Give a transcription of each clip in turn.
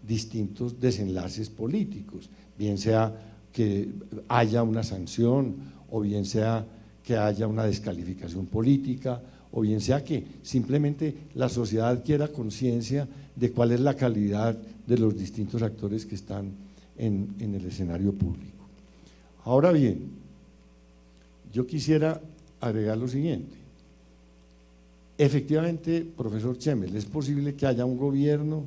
distintos desenlaces políticos, bien sea que haya una sanción, o bien sea que haya una descalificación política, o bien sea que simplemente la sociedad adquiera conciencia de cuál es la calidad de los distintos actores que están en el escenario público. Ahora bien, yo quisiera agregar lo siguiente. Efectivamente, profesor Chemel, es posible que haya un gobierno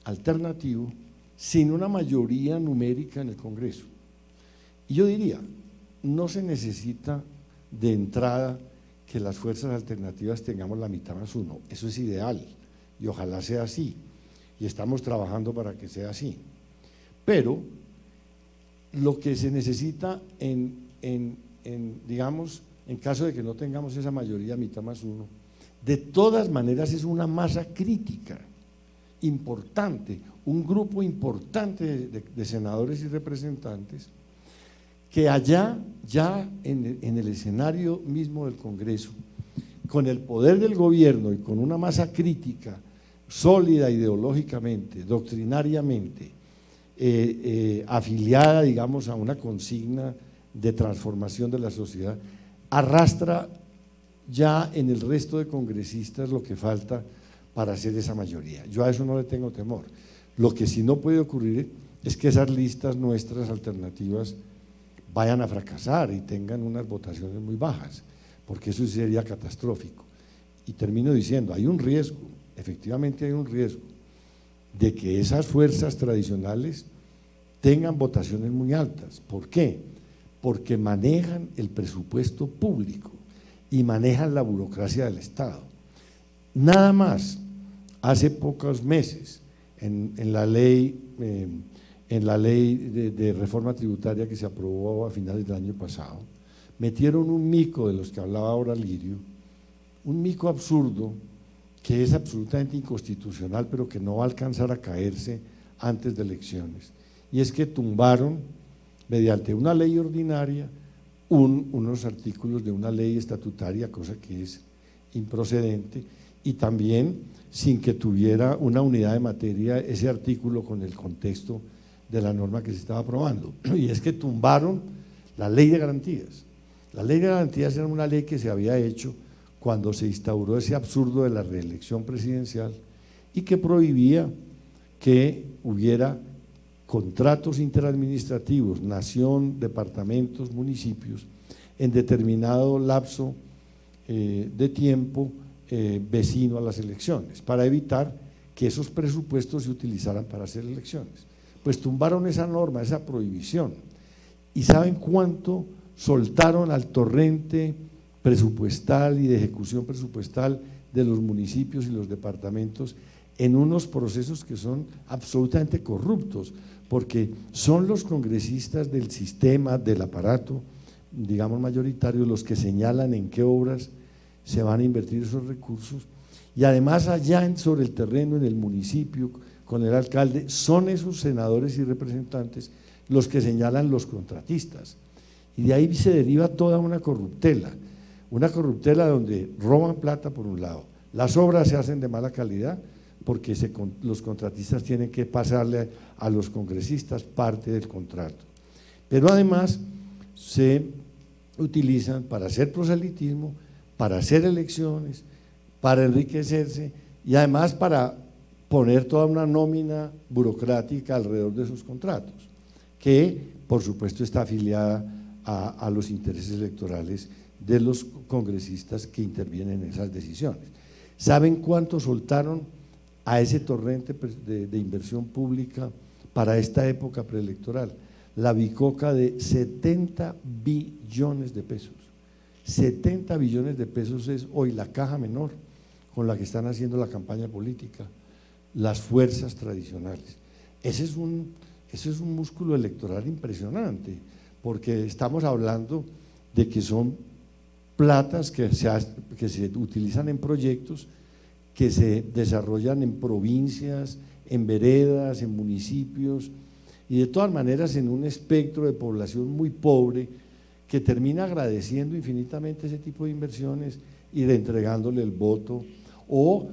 alternativo sin una mayoría numérica en el Congreso. Y yo diría, no se necesita de entrada que las fuerzas alternativas tengamos la mitad más uno, eso es ideal y ojalá sea así, y estamos trabajando para que sea así. Pero lo que se necesita digamos, en caso de que no tengamos esa mayoría mitad más uno, de todas maneras es una masa crítica importante, un grupo importante de senadores y representantes que allá, ya en el escenario mismo del Congreso, con el poder del gobierno y con una masa crítica sólida ideológicamente, doctrinariamente, afiliada, digamos, a una consigna de transformación de la sociedad, arrastra ya en el resto de congresistas lo que falta para hacer esa mayoría. Yo a eso no le tengo temor. Lo que sí no puede ocurrir es que esas listas nuestras alternativas vayan a fracasar y tengan unas votaciones muy bajas, porque eso sería catastrófico. Y termino diciendo, hay un riesgo, efectivamente hay un riesgo, de que esas fuerzas tradicionales tengan votaciones muy altas. ¿Por qué? Porque manejan el presupuesto público y manejan la burocracia del Estado. Nada más, hace pocos meses, en la ley de reforma tributaria que se aprobó a finales del año pasado, metieron un mico de los que hablaba ahora Lirio, un mico absurdo que es absolutamente inconstitucional, pero que no va a alcanzar a caerse antes de elecciones, y es que tumbaron mediante una ley ordinaria unos artículos de una ley estatutaria, cosa que es improcedente, y también sin que tuviera una unidad de materia ese artículo con el contexto de la norma que se estaba aprobando, y es que tumbaron la ley de garantías. La ley de garantías era una ley que se había hecho cuando se instauró ese absurdo de la reelección presidencial y que prohibía que hubiera contratos interadministrativos, nación, departamentos, municipios, en determinado lapso de tiempo vecino a las elecciones, para evitar que esos presupuestos se utilizaran para hacer elecciones. Pues tumbaron esa norma, esa prohibición, y ¿saben cuánto soltaron al torrente presupuestal y de ejecución presupuestal de los municipios y los departamentos en unos procesos que son absolutamente corruptos, porque son los congresistas del sistema, del aparato, digamos mayoritario, los que señalan en qué obras se van a invertir esos recursos, y además allá sobre el terreno, en el municipio, con el alcalde, son esos senadores y representantes los que señalan los contratistas, y de ahí se deriva toda una corruptela donde roban plata por un lado, las obras se hacen de mala calidad porque los contratistas tienen que pasarle a los congresistas parte del contrato, pero además se utilizan para hacer proselitismo, para hacer elecciones, para enriquecerse y además para poner toda una nómina burocrática alrededor de sus contratos, que por supuesto está afiliada a los intereses electorales de los congresistas que intervienen en esas decisiones. ¿Saben cuánto soltaron a ese torrente de inversión pública para esta época preelectoral? La bicoca de 70 billones de pesos. 70 billones de pesos es hoy la caja menor con la que están haciendo la campaña política las fuerzas tradicionales. Ese es un músculo electoral impresionante, porque estamos hablando de que son platas que se utilizan en proyectos que se desarrollan en provincias, en veredas, en municipios, y de todas maneras en un espectro de población muy pobre que termina agradeciendo infinitamente ese tipo de inversiones y de entregándole el voto o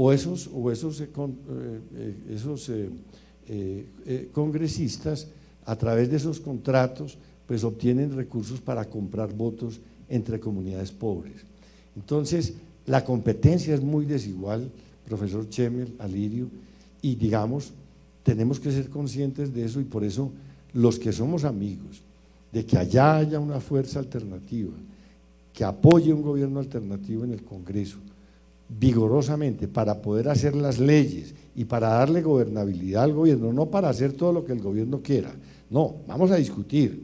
esos congresistas, a través de esos contratos, pues obtienen recursos para comprar votos entre comunidades pobres. Entonces, la competencia es muy desigual, profesor Chemel, Alirio, y digamos, tenemos que ser conscientes de eso, y por eso los que somos amigos de que allá haya una fuerza alternativa, que apoye un gobierno alternativo en el Congreso, vigorosamente, para poder hacer las leyes y para darle gobernabilidad al gobierno, no para hacer todo lo que el gobierno quiera, no, vamos a discutir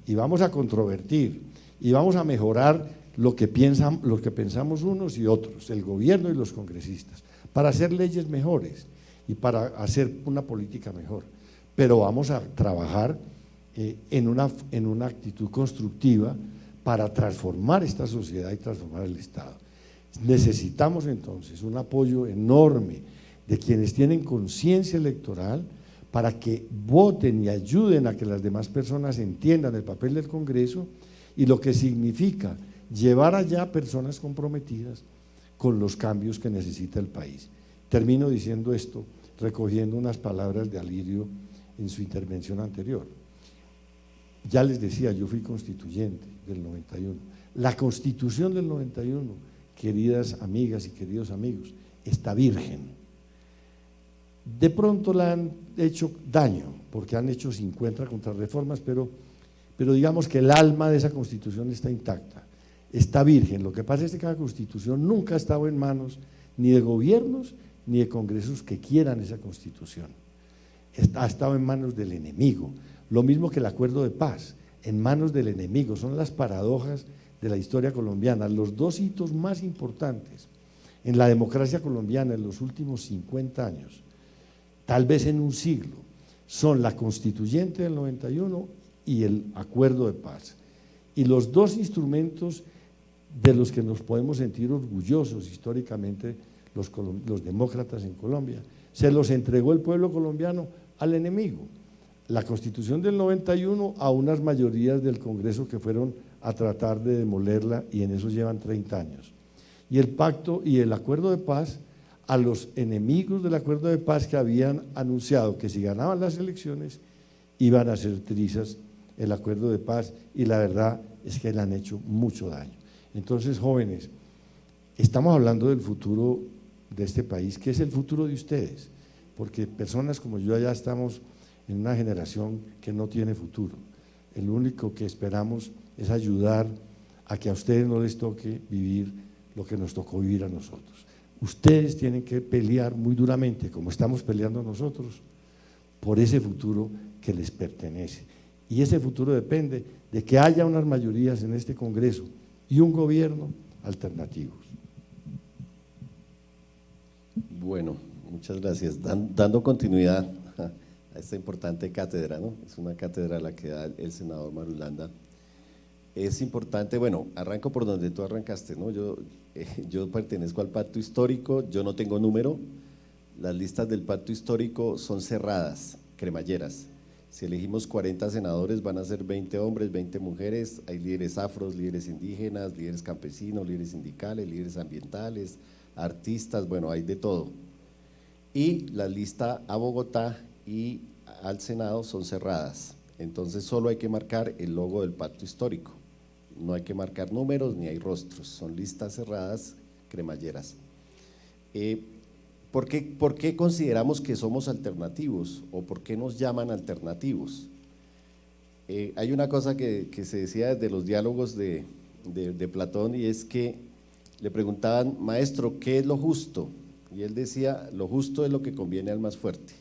y vamos a controvertir y vamos a mejorar lo que pensamos unos y otros, el gobierno y los congresistas, para hacer leyes mejores y para hacer una política mejor, pero vamos a trabajar en una actitud constructiva para transformar esta sociedad y transformar el Estado. Necesitamos entonces un apoyo enorme de quienes tienen conciencia electoral para que voten y ayuden a que las demás personas entiendan el papel del Congreso y lo que significa llevar allá personas comprometidas con los cambios que necesita el país. Termino diciendo esto, recogiendo unas palabras de Alirio en su intervención anterior. Ya les decía, yo fui constituyente del 91. La Constitución del 91, queridas amigas y queridos amigos, está virgen. De pronto la han hecho daño, porque han hecho 50 contrarreformas, pero digamos que el alma de esa Constitución está intacta, está virgen. Lo que pasa es que cada Constitución nunca ha estado en manos ni de gobiernos ni de congresos que quieran esa Constitución. Ha estado en manos del enemigo, lo mismo que el acuerdo de paz, en manos del enemigo. Son las paradojas de la historia colombiana. Los dos hitos más importantes en la democracia colombiana en los últimos 50 años, tal vez en un siglo, son la Constituyente del 91 y el acuerdo de paz. Y los dos instrumentos de los que nos podemos sentir orgullosos históricamente los demócratas en Colombia, se los entregó el pueblo colombiano al enemigo. La Constitución del 91 a unas mayorías del Congreso que fueron a tratar de demolerla, y en eso llevan 30 años. Y el pacto y el acuerdo de paz a los enemigos del acuerdo de paz, que habían anunciado que si ganaban las elecciones iban a hacer trizas el acuerdo de paz, y la verdad es que le han hecho mucho daño. Entonces, jóvenes, estamos hablando del futuro de este país, que es el futuro de ustedes, porque personas como yo ya estamos en una generación que no tiene futuro. El único que esperamos es ayudar a que a ustedes no les toque vivir lo que nos tocó vivir a nosotros. Ustedes tienen que pelear muy duramente, como estamos peleando nosotros, por ese futuro que les pertenece. Y ese futuro depende de que haya unas mayorías en este Congreso y un gobierno alternativos. Bueno, muchas gracias. Dando continuidad a esta importante cátedra, ¿no? Es una cátedra la que da el senador Marulanda. Es importante, bueno, arranco por donde tú arrancaste, ¿no? Yo pertenezco al pacto histórico, yo no tengo número, las listas del pacto histórico son cerradas, cremalleras. Si elegimos 40 senadores van a ser 20 hombres, 20 mujeres, hay líderes afros, líderes indígenas, líderes campesinos, líderes sindicales, líderes ambientales, artistas, bueno, hay de todo. Y la lista a Bogotá y al Senado son cerradas, entonces solo hay que marcar el logo del pacto histórico, no hay que marcar números ni hay rostros, son listas cerradas, cremalleras. ¿Por qué consideramos que somos alternativos o por qué nos llaman alternativos? Hay una cosa que se decía desde los diálogos de Platón, y es que le preguntaban, maestro, ¿qué es lo justo? Y él decía, lo justo es lo que conviene al más fuerte.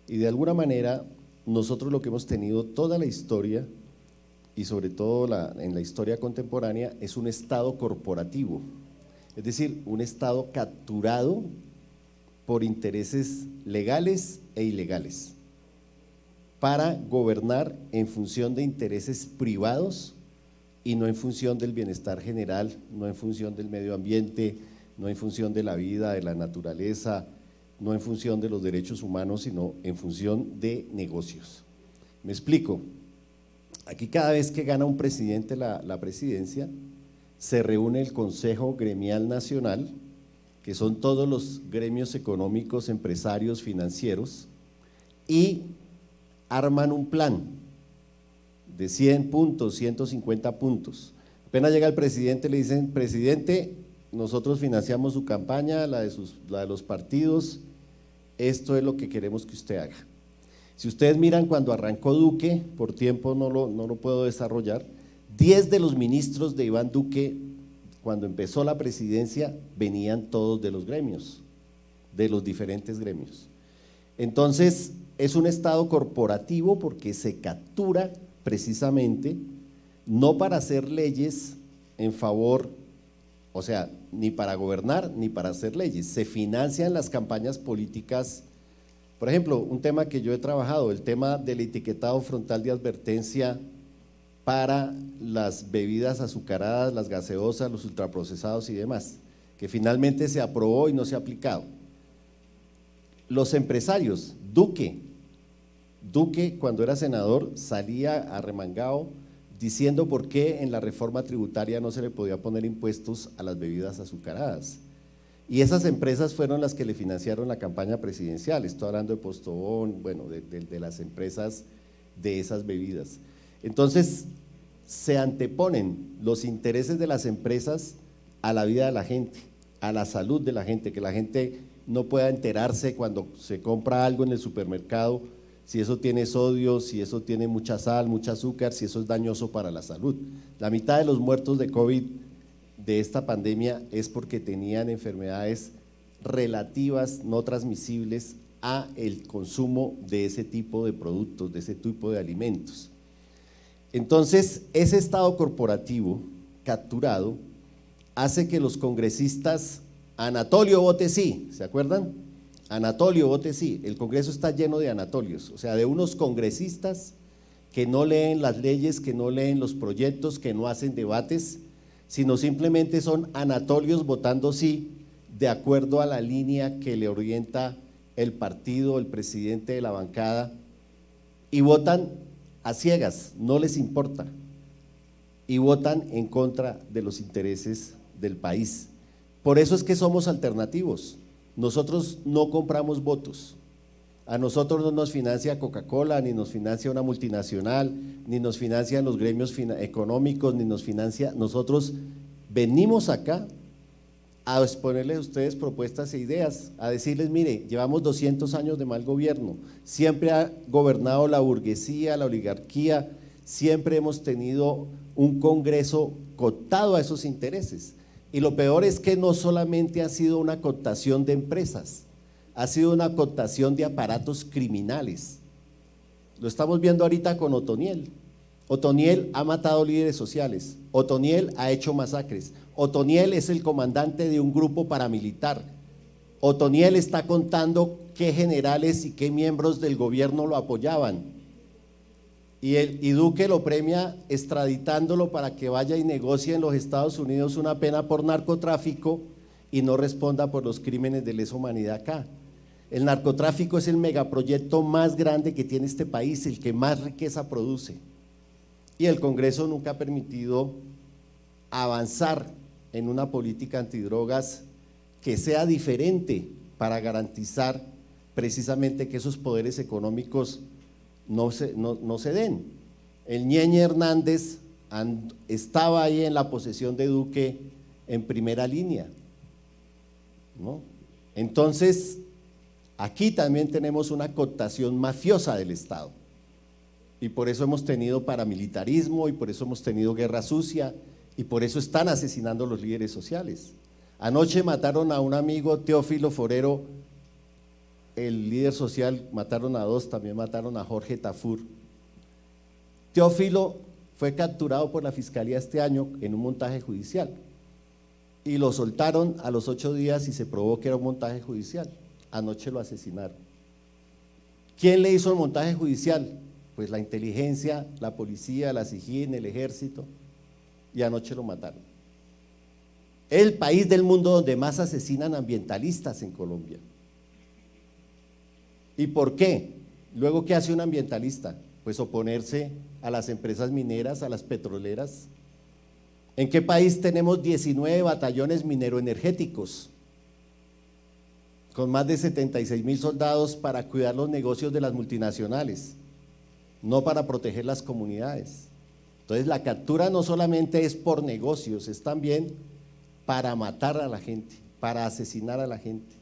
Y de alguna manera nosotros lo que hemos tenido toda la historia, y sobre todo en la historia contemporánea, es un Estado corporativo, es decir, un Estado capturado por intereses legales e ilegales, para gobernar en función de intereses privados y no en función del bienestar general, no en función del medio ambiente, no en función de la vida, de la naturaleza, no en función de los derechos humanos, sino en función de negocios. Me explico. Aquí cada vez que gana un presidente la presidencia, se reúne el Consejo Gremial Nacional que son todos los gremios económicos, empresarios, financieros, y arman un plan de 100 puntos, 150 puntos. Apenas llega el presidente, le dicen: presidente, nosotros financiamos su campaña, la de los partidos, esto es lo que queremos que usted haga. Si ustedes miran cuando arrancó Duque, por tiempo no lo puedo desarrollar, 10 de los ministros de Iván Duque, cuando empezó la presidencia, venían todos de los gremios, de los diferentes gremios. Entonces, es un Estado corporativo porque se captura precisamente no para hacer leyes en favor, o sea, ni para gobernar ni para hacer leyes, se financian las campañas políticas. Por ejemplo, un tema que yo he trabajado, el tema del etiquetado frontal de advertencia para las bebidas azucaradas, las gaseosas, los ultraprocesados y demás, que finalmente se aprobó y no se ha aplicado. Los empresarios, Duque cuando era senador salía arremangado diciendo por qué en la reforma tributaria no se le podía poner impuestos a las bebidas azucaradas. Y esas empresas fueron las que le financiaron la campaña presidencial. Estoy hablando de Postobón, bueno, de las empresas de esas bebidas. Entonces, se anteponen los intereses de las empresas a la vida de la gente, a la salud de la gente, que la gente no pueda enterarse cuando se compra algo en el supermercado, si eso tiene sodio, si eso tiene mucha sal, mucha azúcar, si eso es dañoso para la salud. La mitad de los muertos de COVID de esta pandemia es porque tenían enfermedades relativas, no transmisibles, a el consumo de ese tipo de productos, de ese tipo de alimentos. Entonces, ese Estado corporativo capturado hace que los congresistas, Anatolio vote sí, ¿se acuerdan? Anatolio vote sí, el Congreso está lleno de Anatolios, o sea, de unos congresistas que no leen las leyes, que no leen los proyectos, que no hacen debates, sino simplemente son Anatolios votando sí, de acuerdo a la línea que le orienta el partido, el presidente de la bancada, y votan a ciegas, no les importa, y votan en contra de los intereses del país. Por eso es que somos alternativos. Nosotros no compramos votos, a nosotros no nos financia Coca-Cola, ni nos financia una multinacional, ni nos financian los gremios económicos, ni nos financia, nosotros venimos acá a exponerles a ustedes propuestas e ideas, a decirles: mire, llevamos 200 años de mal gobierno, siempre ha gobernado la burguesía, la oligarquía, siempre hemos tenido un Congreso cooptado a esos intereses. Y lo peor es que no solamente ha sido una cooptación de empresas, ha sido una cooptación de aparatos criminales. Lo estamos viendo ahorita con Otoniel. Otoniel ha matado líderes sociales, Otoniel ha hecho masacres, Otoniel es el comandante de un grupo paramilitar, Otoniel está contando qué generales y qué miembros del gobierno lo apoyaban. Y Duque lo premia extraditándolo para que vaya y negocie en los Estados Unidos una pena por narcotráfico y no responda por los crímenes de lesa humanidad acá. El narcotráfico es el megaproyecto más grande que tiene este país, el que más riqueza produce. Y el Congreso nunca ha permitido avanzar en una política antidrogas que sea diferente para garantizar precisamente que esos poderes económicos no se den. El Ñeñe Hernández estaba ahí en la posesión de Duque en primera línea, ¿no? Entonces, aquí también tenemos una cooptación mafiosa del Estado y por eso hemos tenido paramilitarismo y por eso hemos tenido guerra sucia y por eso están asesinando a los líderes sociales. Anoche mataron a un amigo, Teófilo Forero, el líder social, mataron a dos, también mataron a Jorge Tafur. Teófilo fue capturado por la Fiscalía este año en un montaje judicial y lo soltaron a los 8 días y se probó que era un montaje judicial. Anoche lo asesinaron. ¿Quién le hizo el montaje judicial? Pues la inteligencia, la policía, la SIJIN, el ejército, y anoche lo mataron. El país del mundo donde más asesinan ambientalistas en Colombia. ¿Y por qué? Luego, ¿qué hace un ambientalista? Pues oponerse a las empresas mineras, a las petroleras. ¿En qué país tenemos 19 batallones mineroenergéticos? con más de 76.000 soldados para cuidar los negocios de las multinacionales, no para proteger las comunidades. Entonces la captura no solamente es por negocios, es también para matar a la gente, para asesinar a la gente.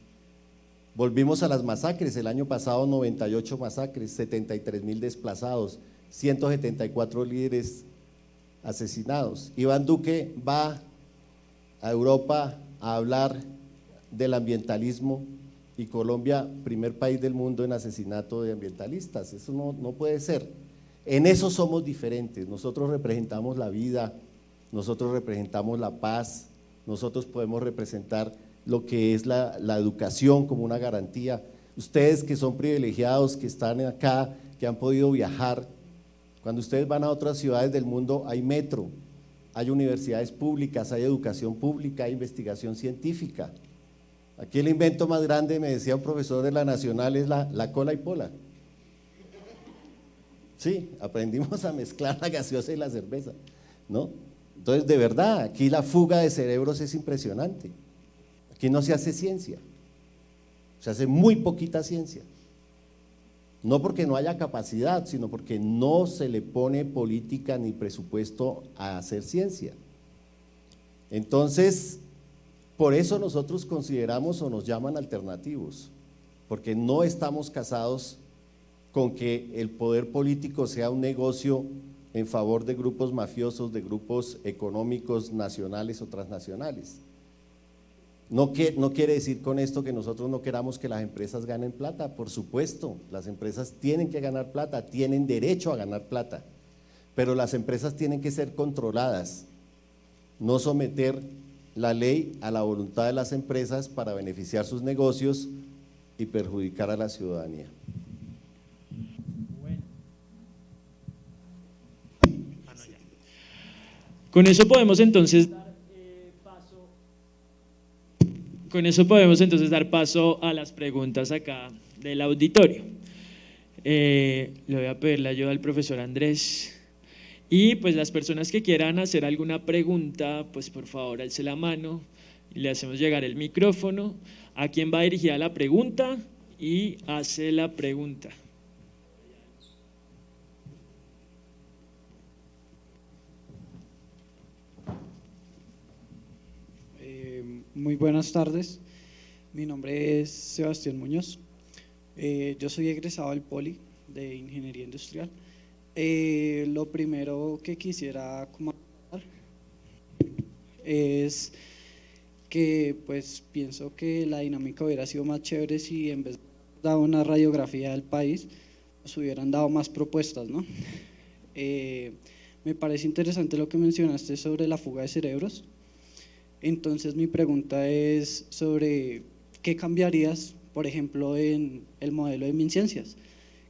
Volvimos a las masacres, el año pasado 98 masacres, 73.000 desplazados, 174 líderes asesinados. Iván Duque va a Europa a hablar del ambientalismo y Colombia, primer país del mundo en asesinato de ambientalistas. Eso no puede ser. En eso somos diferentes. Nosotros representamos la vida, nosotros representamos la paz, nosotros podemos representar lo que es la educación como una garantía. Ustedes que son privilegiados, que están acá, que han podido viajar, cuando ustedes van a otras ciudades del mundo hay metro, hay universidades públicas, hay educación pública, hay investigación científica. Aquí el invento más grande, me decía un profesor de la Nacional, es la cola y pola. Sí, aprendimos a mezclar la gaseosa y la cerveza, ¿no? Entonces, de verdad, aquí la fuga de cerebros es impresionante. Aquí no se hace ciencia, se hace muy poquita ciencia. No porque no haya capacidad, sino porque no se le pone política ni presupuesto a hacer ciencia. Entonces, por eso nosotros consideramos o nos llaman alternativos, porque no estamos casados con que el poder político sea un negocio en favor de grupos mafiosos, de grupos económicos nacionales o transnacionales. No quiere decir con esto que nosotros no queramos que las empresas ganen plata, por supuesto, las empresas tienen que ganar plata, tienen derecho a ganar plata, pero las empresas tienen que ser controladas, no someter la ley a la voluntad de las empresas para beneficiar sus negocios y perjudicar a la ciudadanía. Con eso podemos entonces dar paso a las preguntas acá del auditorio. Le voy a pedir la ayuda al profesor Andrés. Y pues las personas que quieran hacer alguna pregunta, pues por favor alce la mano y le hacemos llegar el micrófono a quien va dirigida la pregunta y hace la pregunta. Muy buenas tardes, mi nombre es Sebastián Muñoz, yo soy egresado del Poli de Ingeniería Industrial. Lo primero que quisiera comentar es que pues pienso que la dinámica hubiera sido más chévere si en vez de dar una radiografía del país nos hubieran dado más propuestas, ¿no? Me parece interesante lo que mencionaste sobre la fuga de cerebros. Entonces mi pregunta es sobre qué cambiarías, por ejemplo, en el modelo de MinCiencias,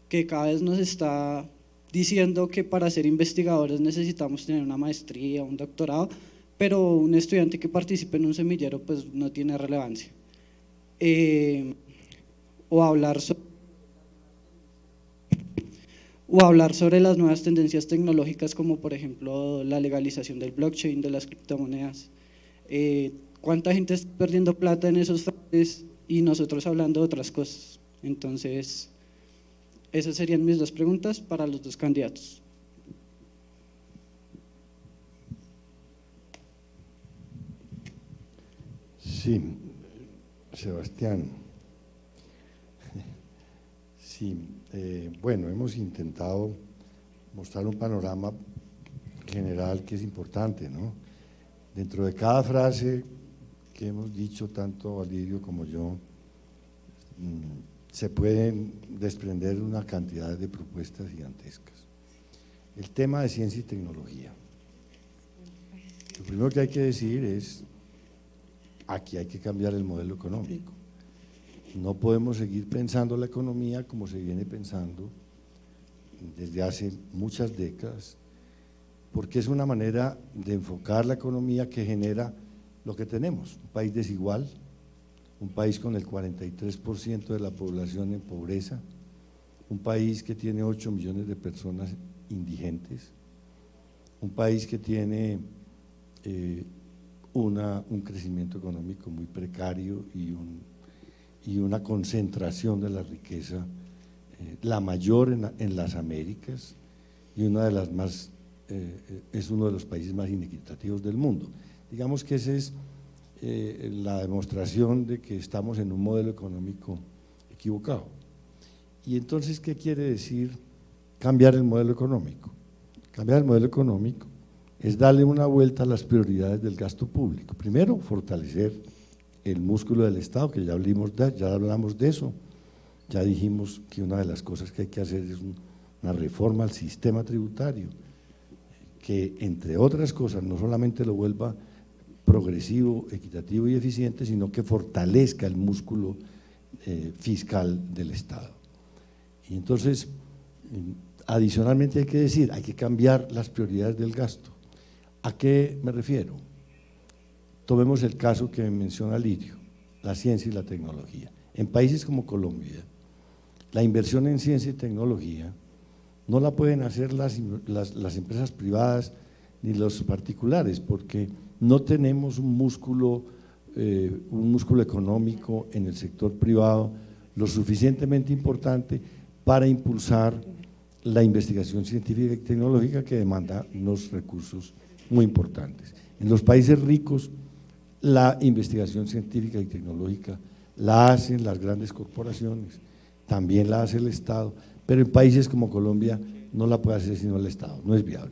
que cada vez nos está diciendo que para ser investigadores necesitamos tener una maestría, un doctorado, pero un estudiante que participe en un semillero pues no tiene relevancia. O hablar sobre las nuevas tendencias tecnológicas como por ejemplo la legalización del blockchain, de las criptomonedas. ¿Cuánta gente está perdiendo plata en esos fraudes y nosotros hablando de otras cosas? Entonces, esas serían mis dos preguntas para los dos candidatos. Sí, Sebastián. Sí, bueno, hemos intentado mostrar un panorama general que es importante, ¿no? Dentro de cada frase que hemos dicho, tanto Valirio como yo, se pueden desprender una cantidad de propuestas gigantescas. El tema de ciencia y tecnología. Lo primero que hay que decir es, aquí hay que cambiar el modelo económico. No podemos seguir pensando la economía como se viene pensando desde hace muchas décadas, porque es una manera de enfocar la economía que genera lo que tenemos, un país desigual, un país con el 43% de la población en pobreza, un país que tiene 8 millones de personas indigentes, un país que tiene un crecimiento económico muy precario y una concentración de la riqueza, la mayor en las Américas y una de las más, es uno de los países más inequitativos del mundo. Digamos que esa es la demostración de que estamos en un modelo económico equivocado. Y entonces, ¿qué quiere decir cambiar el modelo económico? Cambiar el modelo económico es darle una vuelta a las prioridades del gasto público. Primero, fortalecer el músculo del Estado, que ya hablamos de eso, ya dijimos que una de las cosas que hay que hacer es una reforma al sistema tributario, que entre otras cosas no solamente lo vuelva progresivo, equitativo y eficiente, sino que fortalezca el músculo fiscal del Estado. Y entonces, adicionalmente hay que decir, hay que cambiar las prioridades del gasto. ¿A qué me refiero? Tomemos el caso que menciona Lirio, la ciencia y la tecnología. En países como Colombia, la inversión en ciencia y tecnología no la pueden hacer las empresas privadas ni los particulares, porque no tenemos un músculo económico en el sector privado lo suficientemente importante para impulsar la investigación científica y tecnológica, que demanda unos recursos muy importantes. En los países ricos, la investigación científica y tecnológica la hacen las grandes corporaciones, también la hace el Estado, pero en países como Colombia no la puede hacer sino el Estado, no es viable.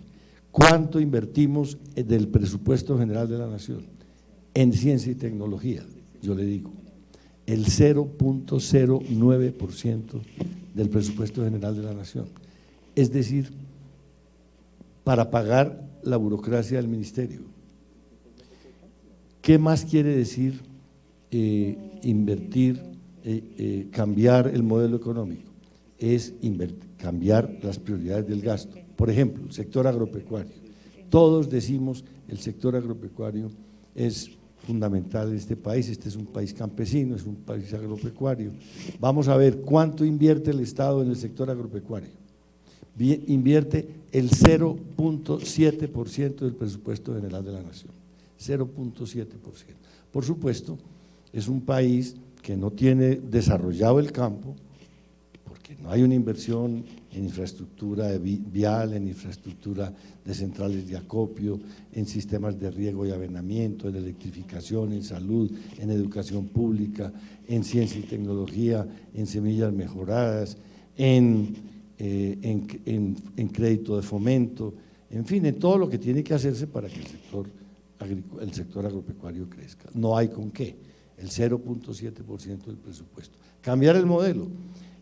¿Cuánto invertimos del presupuesto general de la Nación en ciencia y tecnología? Yo le digo, el 0.09% del presupuesto general de la Nación. Es decir, para pagar la burocracia del ministerio. ¿Qué más quiere decir invertir, cambiar el modelo económico? Es cambiar las prioridades del gasto. Por ejemplo, el sector agropecuario. Todos decimos el sector agropecuario es fundamental en este país, este es un país campesino, es un país agropecuario. Vamos a ver cuánto invierte el Estado en el sector agropecuario. Invierte el 0.7% del presupuesto general de la Nación, 0.7%. Por supuesto, es un país que no tiene desarrollado el campo, porque no hay una inversión en infraestructura vial, en infraestructura de centrales de acopio, en sistemas de riego y avenamiento, en electrificación, en salud, en educación pública, en ciencia y tecnología, en semillas mejoradas, en crédito de fomento, en fin, en todo lo que tiene que hacerse para que el sector agropecuario crezca. No hay con qué, el 0.7% del presupuesto. Cambiar el modelo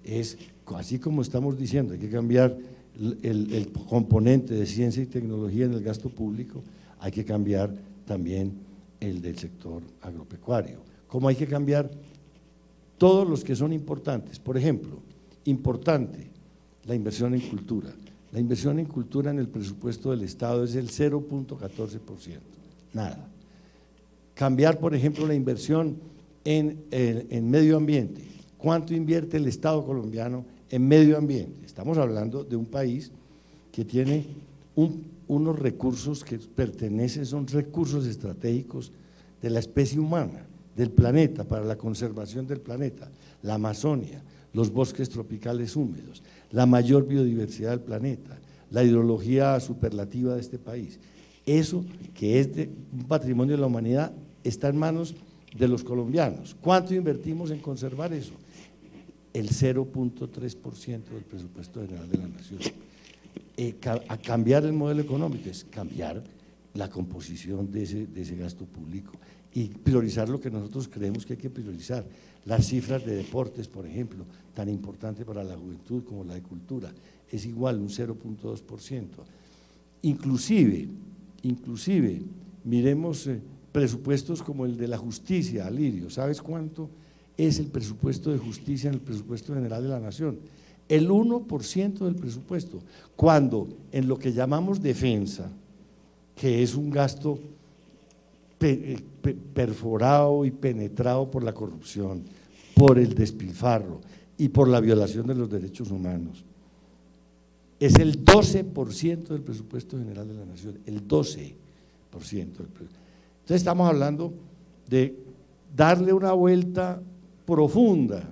es, así como estamos diciendo, hay que cambiar el componente de ciencia y tecnología en el gasto público, hay que cambiar también el del sector agropecuario. Como hay que cambiar todos los que son importantes. Por ejemplo, importante, la inversión en cultura. La inversión en cultura en el presupuesto del Estado es el 0.14%, nada. Cambiar, por ejemplo, la inversión en medio ambiente. ¿Cuánto invierte el Estado colombiano en medio ambiente? Estamos hablando de un país que tiene unos recursos que son recursos estratégicos de la especie humana, del planeta, para la conservación del planeta, la Amazonia, los bosques tropicales húmedos, la mayor biodiversidad del planeta, la hidrología superlativa de este país. Eso, que es un patrimonio de la humanidad, está en manos de los colombianos. ¿Cuánto invertimos en conservar eso? El 0.3% del presupuesto general de la Nación. A cambiar el modelo económico es cambiar la composición de ese gasto público y priorizar lo que nosotros creemos que hay que priorizar. Las cifras de deportes, por ejemplo, tan importante para la juventud como la de cultura, es igual, un 0.2%. Inclusive, miremos presupuestos como el de la justicia, Alirio. ¿Sabes cuánto es el presupuesto de justicia en el presupuesto general de la Nación? El 1% del presupuesto, cuando en lo que llamamos defensa, que es un gasto perforado y penetrado por la corrupción, por el despilfarro y por la violación de los derechos humanos, es el 12% del presupuesto general de la Nación, el 12% del presupuesto. Entonces estamos hablando de darle una vuelta profunda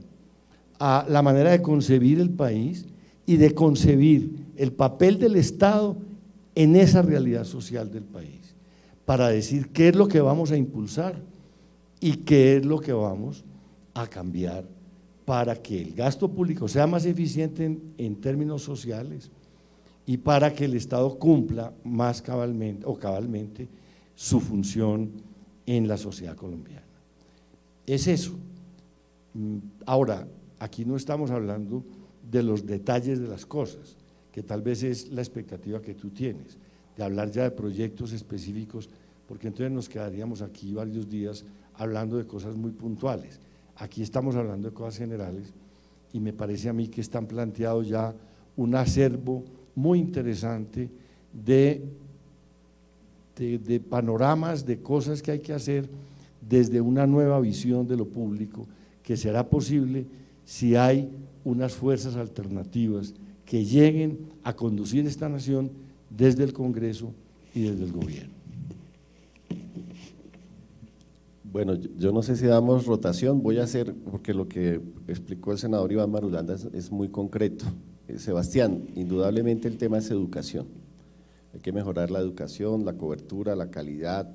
a la manera de concebir el país y de concebir el papel del Estado en esa realidad social del país, para decir qué es lo que vamos a impulsar y qué es lo que vamos a cambiar para que el gasto público sea más eficiente en términos sociales y para que el Estado cumpla más cabalmente su función en la sociedad colombiana. Es eso. Ahora, aquí no estamos hablando de los detalles de las cosas, que tal vez es la expectativa que tú tienes, de hablar ya de proyectos específicos, porque entonces nos quedaríamos aquí varios días hablando de cosas muy puntuales. Aquí estamos hablando de cosas generales y me parece a mí que están planteados ya un acervo muy interesante de panoramas, de cosas que hay que hacer desde una nueva visión de lo público, que será posible si hay unas fuerzas alternativas que lleguen a conducir esta nación desde el Congreso y desde el gobierno. Bueno, yo no sé si damos rotación, voy a hacer, porque lo que explicó el senador Iván Marulanda es muy concreto. Sebastián, indudablemente el tema es educación. Hay que mejorar la educación, la cobertura, la calidad,